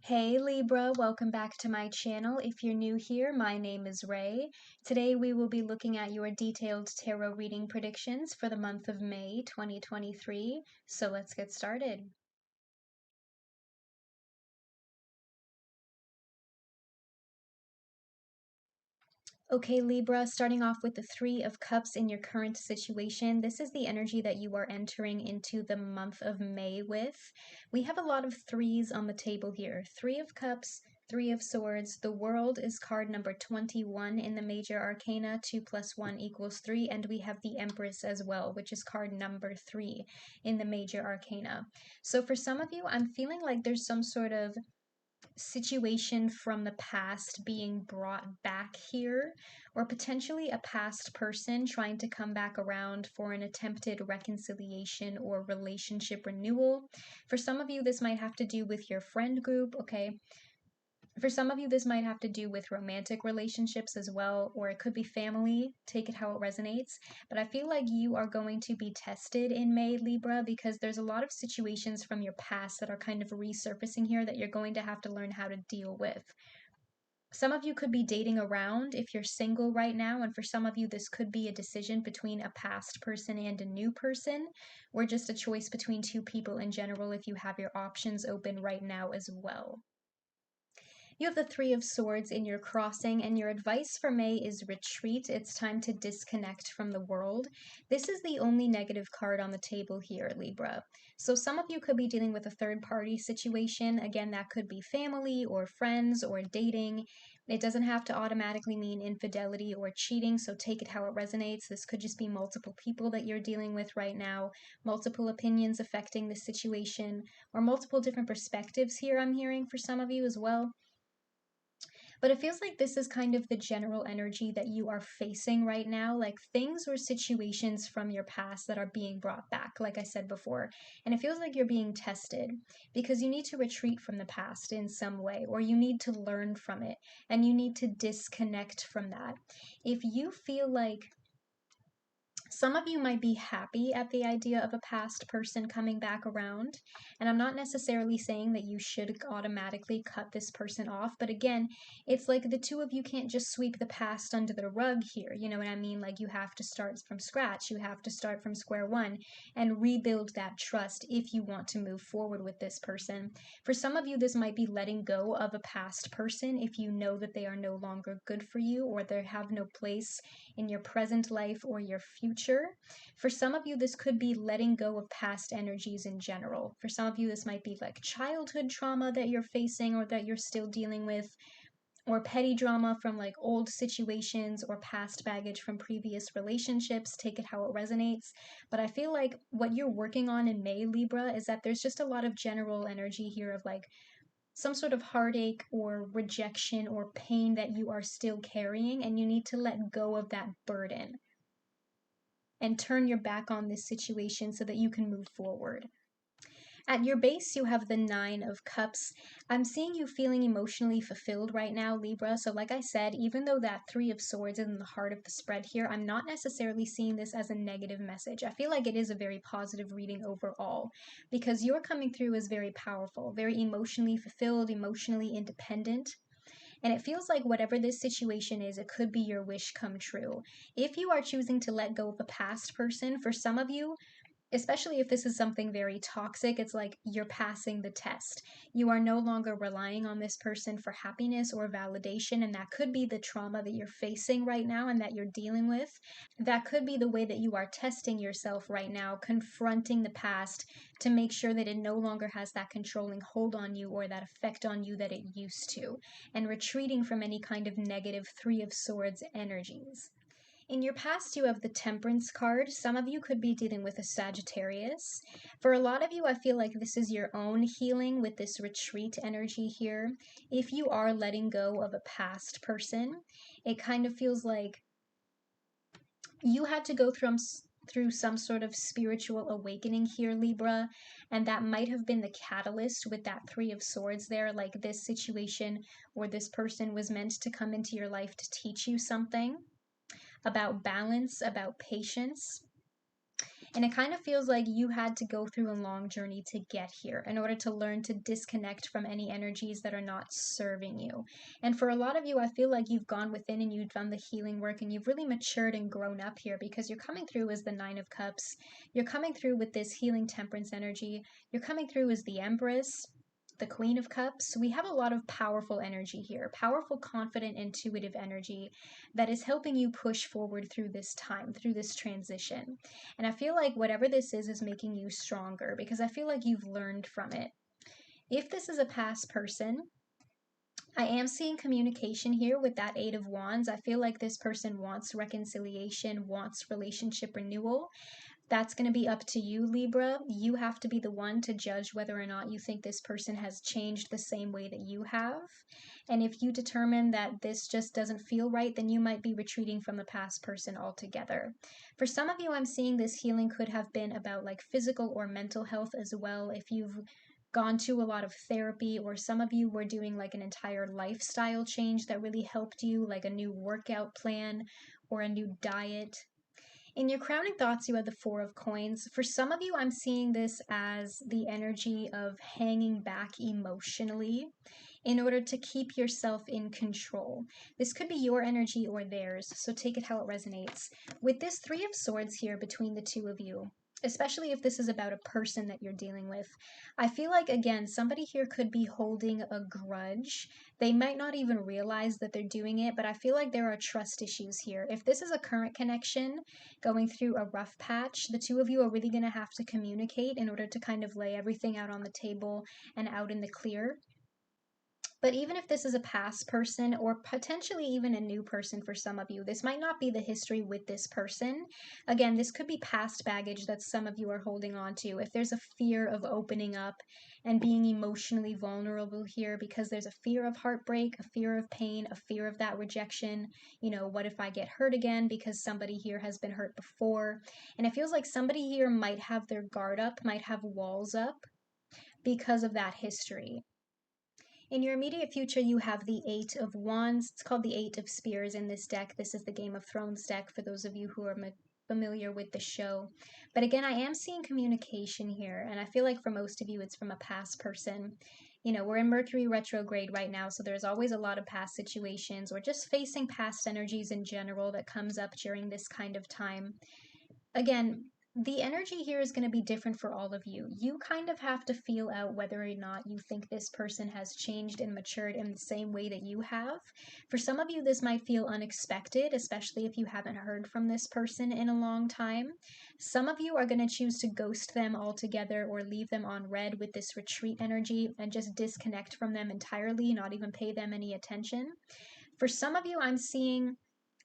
Hey Libra, welcome back to my channel. If you're new here, my name is Ray. Today we will be looking at your detailed tarot reading predictions for the month of May 2023. So let's get started. Okay, Libra, starting off with the Three of Cups in your current situation. This is the energy that you are entering into the month of May with. We have a lot of threes on the table here. Three of Cups, Three of Swords. The World is card number 21 in the major arcana. 2 plus 1 equals 3. And we have the Empress as well, which is card number 3 in the major arcana. So for some of you, I'm feeling like there's some sort of situation from the past being brought back here, or potentially a past person trying to come back around for an attempted reconciliation or relationship renewal. For some of you, this might have to do with your friend group, okay? For some of you, this might have to do with romantic relationships as well, or it could be family. Take it how it resonates. But I feel like you are going to be tested in May, Libra, because there's a lot of situations from your past that are kind of resurfacing here that you're going to have to learn how to deal with. Some of you could be dating around if you're single right now, and for some of you, this could be a decision between a past person and a new person, or just a choice between two people in general if you have your options open right now as well. You have the Three of Swords in your crossing, and your advice for May is retreat. It's time to disconnect from the world. This is the only negative card on the table here, Libra. So some of you could be dealing with a third-party situation. Again, that could be family or friends or dating. It doesn't have to automatically mean infidelity or cheating, so take it how it resonates. This could just be multiple people that you're dealing with right now, multiple opinions affecting the situation, or multiple different perspectives here I'm hearing for some of you as well. But it feels like this is kind of the general energy that you are facing right now, like things or situations from your past that are being brought back, like I said before. And it feels like you're being tested because you need to retreat from the past in some way, or you need to learn from it, and you need to disconnect from that. If you feel like some of you might be happy at the idea of a past person coming back around, and I'm not necessarily saying that you should automatically cut this person off, but again, it's like the two of you can't just sweep the past under the rug here, you know what I mean? Like you have to start from scratch, you have to start from square one and rebuild that trust if you want to move forward with this person. For some of you, this might be letting go of a past person if you know that they are no longer good for you or they have no place in your present life or your future. For some of you, this could be letting go of past energies in general. For some of you, this might be like childhood trauma that you're facing or that you're still dealing with, or petty drama from like old situations or past baggage from previous relationships. Take it how it resonates. But I feel like what you're working on in May, Libra, is that there's just a lot of general energy here of like some sort of heartache or rejection or pain that you are still carrying, and you need to let go of that burden and turn your back on this situation so that you can move forward. At your base, you have the Nine of Cups. I'm seeing you feeling emotionally fulfilled right now, Libra. So like I said, even though that Three of Swords is in the heart of the spread here, I'm not necessarily seeing this as a negative message. I feel like it is a very positive reading overall because you're coming through as very powerful, very emotionally fulfilled, emotionally independent. And it feels like whatever this situation is, it could be your wish come true. If you are choosing to let go of a past person, for some of you, especially if this is something very toxic, it's like you're passing the test. You are no longer relying on this person for happiness or validation, and that could be the trauma that you're facing right now and that you're dealing with. That could be the way that you are testing yourself right now, confronting the past to make sure that it no longer has that controlling hold on you or that effect on you that it used to, and retreating from any kind of negative Three of Swords energies. In your past, you have the Temperance card. Some of you could be dealing with a Sagittarius. For a lot of you, I feel like this is your own healing with this retreat energy here. If you are letting go of a past person, it kind of feels like you had to go through some sort of spiritual awakening here, Libra, and that might have been the catalyst with that Three of Swords there, like this situation or this person was meant to come into your life to teach you something about balance, about patience. And it kind of feels like you had to go through a long journey to get here in order to learn to disconnect from any energies that are not serving you. And for a lot of you, I feel like you've gone within and you've done the healing work and you've really matured and grown up here, because you're coming through as the Nine of Cups. You're coming through with this healing temperance energy. You're coming through as the Empress, the Queen of Cups. We have a lot of powerful energy here, powerful, confident, intuitive energy that is helping you push forward through this time, through this transition. And I feel like whatever this is making you stronger, because I feel like you've learned from it. If this is a past person, I am seeing communication here with that Eight of Wands. I feel like this person wants reconciliation, wants relationship renewal. That's going to be up to you, Libra. You have to be the one to judge whether or not you think this person has changed the same way that you have. And if you determine that this just doesn't feel right, then you might be retreating from the past person altogether. For some of you, I'm seeing this healing could have been about like physical or mental health as well. If you've gone to a lot of therapy, or some of you were doing like an entire lifestyle change that really helped you, like a new workout plan or a new diet. In your crowning thoughts, you have the Four of Coins. For some of you, I'm seeing this as the energy of hanging back emotionally in order to keep yourself in control. This could be your energy or theirs, so take it how it resonates. With this Three of Swords here between the two of you, especially if this is about a person that you're dealing with, I feel like, again, somebody here could be holding a grudge. They might not even realize that they're doing it, but I feel like there are trust issues here. If this is a current connection going through a rough patch, the two of you are really going to have to communicate in order to kind of lay everything out on the table and out in the clear. But even if this is a past person or potentially even a new person for some of you, this might not be the history with this person. Again, this could be past baggage that some of you are holding on to. If there's a fear of opening up and being emotionally vulnerable here because there's a fear of heartbreak, a fear of pain, a fear of that rejection, what if I get hurt again, because somebody here has been hurt before. And it feels like somebody here might have their guard up, might have walls up because of that history. In your immediate future, you have the Eight of Wands. It's called the Eight of Spears in this deck. This is the Game of Thrones deck for those of you who are familiar with the show. But again, I am seeing communication here, and I feel like for most of you, it's from a past person. We're in Mercury retrograde right now, so there's always a lot of past situations or just facing past energies in general that comes up during this kind of time. Again, the energy here is going to be different for all of you. You kind of have to feel out whether or not you think this person has changed and matured in the same way that you have. For some of you, this might feel unexpected, especially if you haven't heard from this person in a long time. Some of you are going to choose to ghost them altogether or leave them on red with this retreat energy and just disconnect from them entirely, not even pay them any attention. For some of you, I'm seeing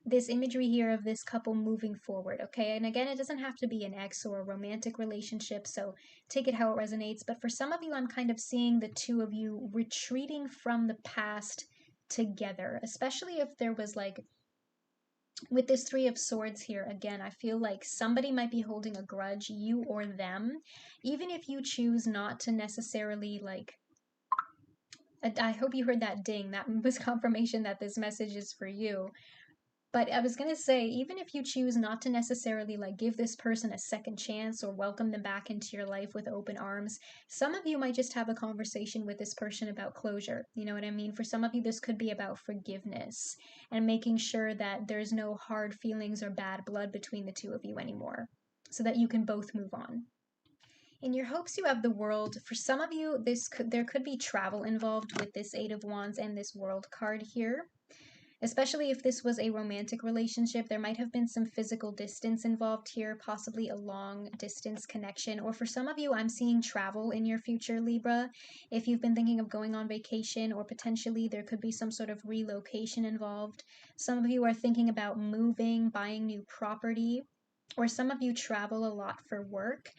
this imagery here of this couple moving forward, okay? And again, it doesn't have to be an ex or a romantic relationship, so take it how it resonates. But for some of you, I'm kind of seeing the two of you retreating from the past together, especially if there was like, with this Three of Swords here, again, I feel like somebody might be holding a grudge, you or them, even if you choose not to necessarily like, I hope you heard that ding. That was confirmation that this message is for you. But I was going to say, even if you choose not to necessarily like give this person a second chance or welcome them back into your life with open arms, some of you might just have a conversation with this person about closure. You know what I mean? For some of you, this could be about forgiveness and making sure that there's no hard feelings or bad blood between the two of you anymore, so that you can both move on. In your hopes, you have the World. For some of you, there could be travel involved with this Eight of Wands and this World card here. Especially if this was a romantic relationship, there might have been some physical distance involved here, possibly a long distance connection. Or for some of you, I'm seeing travel in your future, Libra. If you've been thinking of going on vacation, or potentially there could be some sort of relocation involved. Some of you are thinking about moving, buying new property, or some of you travel a lot for work.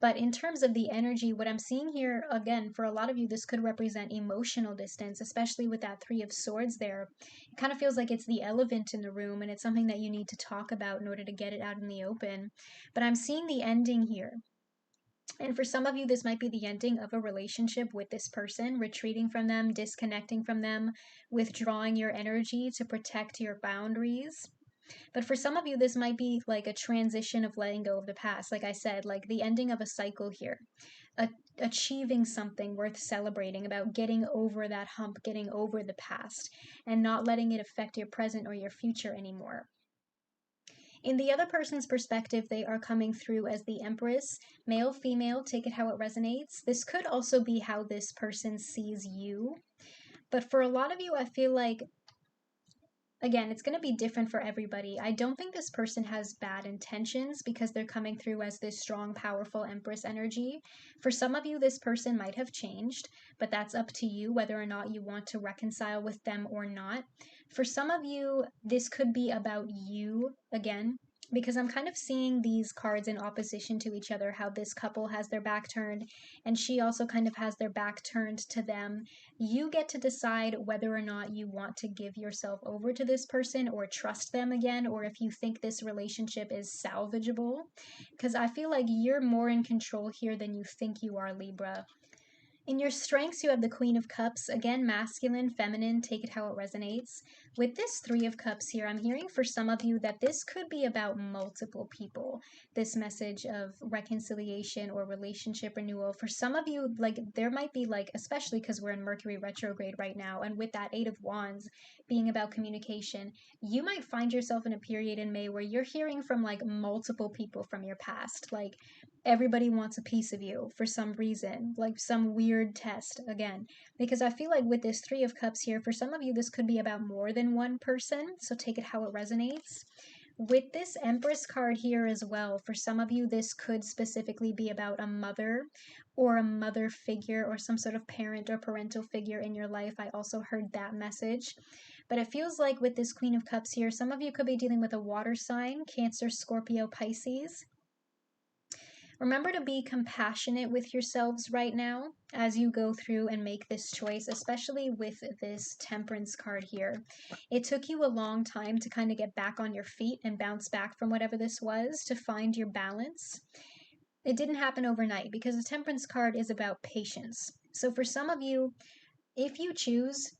But in terms of the energy, what I'm seeing here, again, for a lot of you, this could represent emotional distance, especially with that Three of Swords there. It kind of feels like it's the elephant in the room, and it's something that you need to talk about in order to get it out in the open. But I'm seeing the ending here. And for some of you, this might be the ending of a relationship with this person, retreating from them, disconnecting from them, withdrawing your energy to protect your boundaries. But for some of you, this might be like a transition of letting go of the past. Like I said, like the ending of a cycle here, a- achieving something worth celebrating, about getting over that hump, getting over the past, and not letting it affect your present or your future anymore. In the other person's perspective, they are coming through as the Empress, male, female, take it how it resonates. This could also be how this person sees you. But for a lot of you, I feel like, again, it's going to be different for everybody. I don't think this person has bad intentions because they're coming through as this strong, powerful Empress energy. For some of you, this person might have changed, but that's up to you whether or not you want to reconcile with them or not. For some of you, this could be about you again, because I'm kind of seeing these cards in opposition to each other, how this couple has their back turned and she also kind of has their back turned to them. You get to decide whether or not you want to give yourself over to this person or trust them again, or if you think this relationship is salvageable. Because I feel like you're more in control here than you think you are, Libra. In your strengths, you have the Queen of Cups. Again, masculine, feminine, take it how it resonates. With this Three of Cups here, I'm hearing for some of you that this could be about multiple people. This message of reconciliation or relationship renewal. For some of you, like there might be like, especially because we're in Mercury retrograde right now, and with that Eight of Wands being about communication, you might find yourself in a period in May where you're hearing from like multiple people from your past. Like everybody wants a piece of you for some reason, like some weird test again. Because I feel like with this Three of Cups here, for some of you, this could be about more than one person, so take it how it resonates. With this Empress card here as well, for some of you, this could specifically be about a mother or a mother figure or some sort of parent or parental figure in your life. I also heard that message. But it feels like with this Queen of Cups here, some of you could be dealing with a water sign, Cancer, Scorpio, Pisces. Remember to be compassionate with yourselves right now as you go through and make this choice, especially with this Temperance card here. It took you a long time to kind of get back on your feet and bounce back from whatever this was to find your balance. It didn't happen overnight because the Temperance card is about patience. So for some of you, if you choose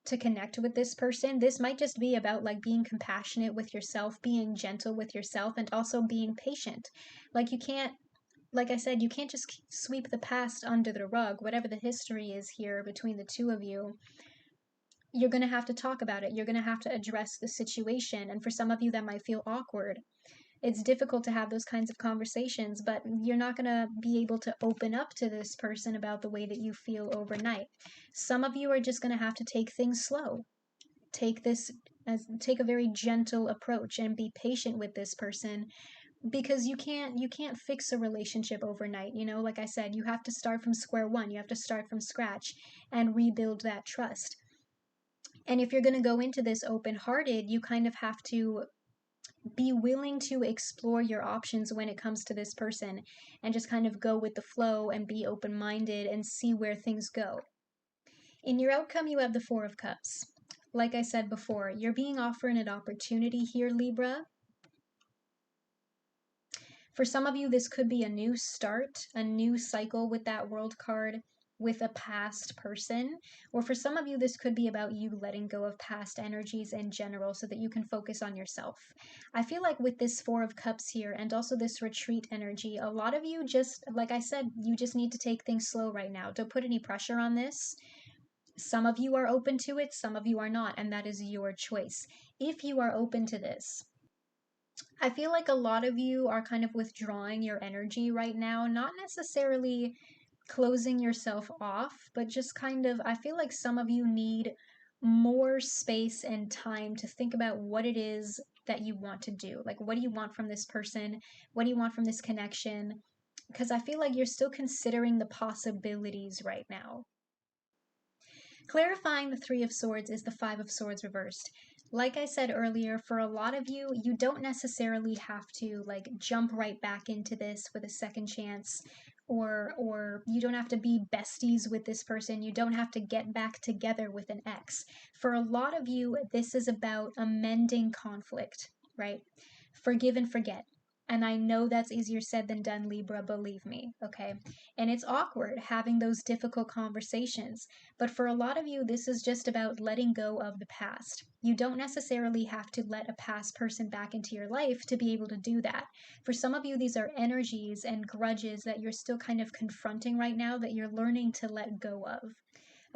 to connect with this person, this might just be about like being compassionate with yourself, being gentle with yourself, and also being patient. Like you can't, like I said, you can't just sweep the past under the rug. Whatever the history is here between the two of you, you're going to have to talk about it. You're going to have to address the situation. And for some of you, that might feel awkward. It's difficult to have those kinds of conversations, but you're not going to be able to open up to this person about the way that you feel overnight. Some of you are just going to have to take things slow. Take a very gentle approach and be patient with this person, because you can't fix a relationship overnight. Like I said, you have to start from square one. You have to start from scratch and rebuild that trust. And if you're going to go into this open-hearted, you kind of have to be willing to explore your options when it comes to this person and just kind of go with the flow and be open-minded and see where things go. In your outcome, you have the Four of Cups. Like I said before, you're being offered an opportunity here, Libra. For some of you, this could be a new start, a new cycle with that World card with a past person. Or for some of you, this could be about you letting go of past energies in general so that you can focus on yourself. I feel like with this Four of Cups here and also this retreat energy, a lot of you just, like I said, you just need to take things slow right now. Don't put any pressure on this. Some of you are open to it, some of you are not, and that is your choice. If you are open to this, I feel like a lot of you are kind of withdrawing your energy right now, not necessarily closing yourself off, but just kind of, I feel like some of you need more space and time to think about what it is that you want to do. Like, what do you want from this person? What do you want from this connection? Because I feel like you're still considering the possibilities right now. Clarifying the Three of Swords is the Five of Swords reversed. Like I said earlier, for a lot of you, you don't necessarily have to like jump right back into this with a second chance, or you don't have to be besties with this person. You don't have to get back together with an ex. For a lot of you, this is about amending conflict, right? Forgive and forget. And I know that's easier said than done, Libra, believe me, okay? And it's awkward having those difficult conversations. But for a lot of you, this is just about letting go of the past. You don't necessarily have to let a past person back into your life to be able to do that. For some of you, these are energies and grudges that you're still kind of confronting right now that you're learning to let go of.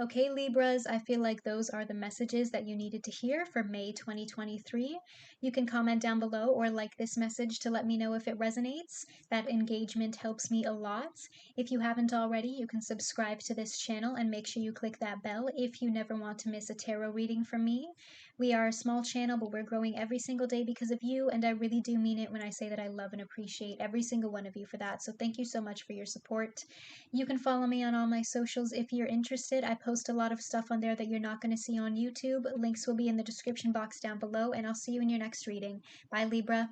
Okay, Libras, I feel like those are the messages that you needed to hear for May 2023. You can comment down below or like this message to let me know if it resonates. That engagement helps me a lot. If you haven't already, you can subscribe to this channel and make sure you click that bell if you never want to miss a tarot reading from me. We are a small channel, but we're growing every single day because of you, and I really do mean it when I say that I love and appreciate every single one of you for that. So thank you so much for your support. You can follow me on all my socials if you're interested. I post a lot of stuff on there that you're not going to see on YouTube. Links will be in the description box down below, and I'll see you in your next reading. Bye, Libra.